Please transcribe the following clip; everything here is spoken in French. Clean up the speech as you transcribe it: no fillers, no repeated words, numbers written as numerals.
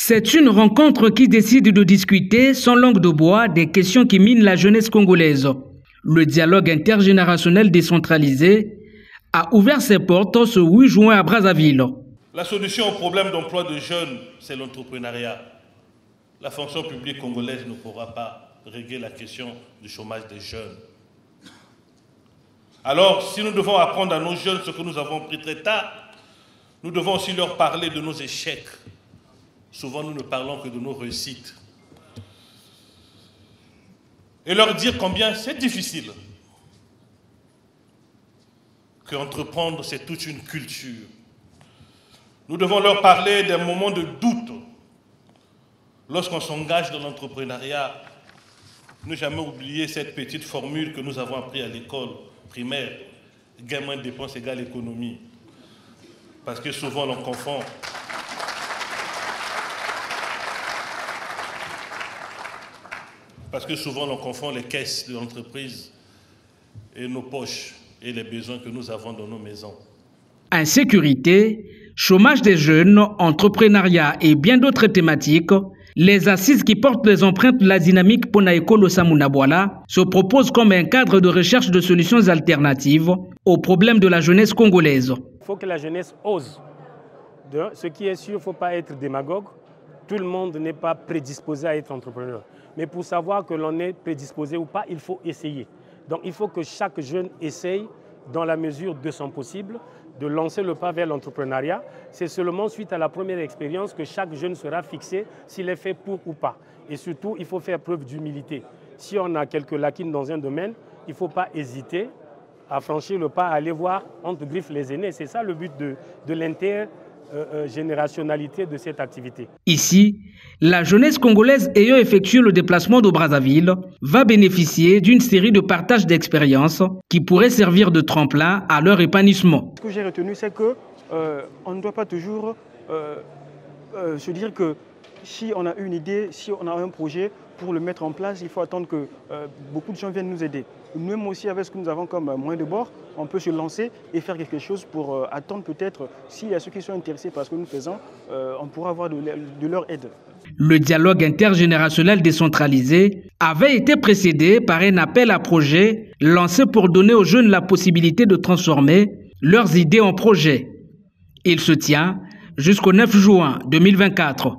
C'est une rencontre qui décide de discuter sans langue de bois des questions qui minent la jeunesse congolaise. Le dialogue intergénérationnel décentralisé a ouvert ses portes ce 8 juin à Brazzaville. La solution au problème d'emploi de jeunes, c'est l'entrepreneuriat. La fonction publique congolaise ne pourra pas régler la question du chômage des jeunes. Alors, si nous devons apprendre à nos jeunes ce que nous avons appris très tard, nous devons aussi leur parler de nos échecs. Souvent, nous ne parlons que de nos réussites. Et leur dire combien c'est difficile. Qu'entreprendre, c'est toute une culture. Nous devons leur parler d'un moment de doute. Lorsqu'on s'engage dans l'entrepreneuriat, ne jamais oublier cette petite formule que nous avons apprise à l'école primaire. Gain moins de dépenses égale économie. Parce que souvent, l'on confond. Parce que souvent, l'on confond les caisses de l'entreprise et nos poches et les besoins que nous avons dans nos maisons. Insécurité, chômage des jeunes, entrepreneuriat et bien d'autres thématiques, les assises qui portent les empreintes de la dynamique Ponaeko Losamunabwala se proposent comme un cadre de recherche de solutions alternatives aux problèmes de la jeunesse congolaise. Il faut que la jeunesse ose. Ce qui est sûr, il ne faut pas être démagogue. Tout le monde n'est pas prédisposé à être entrepreneur. Mais pour savoir que l'on est prédisposé ou pas, il faut essayer. Donc il faut que chaque jeune essaye, dans la mesure de son possible, de lancer le pas vers l'entrepreneuriat. C'est seulement suite à la première expérience que chaque jeune sera fixé s'il est fait pour ou pas. Et surtout, il faut faire preuve d'humilité. Si on a quelques lacunes dans un domaine, il ne faut pas hésiter à franchir le pas, à aller voir entre griffes les aînés. C'est ça le but de l'intergénérationnalité de cette activité. Ici, la jeunesse congolaise ayant effectué le déplacement de Brazzaville va bénéficier d'une série de partages d'expériences qui pourraient servir de tremplin à leur épanouissement. Ce que j'ai retenu, c'est qu'on ne doit pas toujours se dire que si on a une idée, si on a un projet, pour le mettre en place, il faut attendre que beaucoup de gens viennent nous aider. Nous-mêmes aussi, avec ce que nous avons comme moyen de bord, on peut se lancer et faire quelque chose pour attendre peut-être, s'il y a ceux qui sont intéressés par ce que nous faisons, on pourra avoir de leur aide. Le dialogue intergénérationnel décentralisé avait été précédé par un appel à projet lancé pour donner aux jeunes la possibilité de transformer leurs idées en projets. Il se tient jusqu'au 9 juin 2024.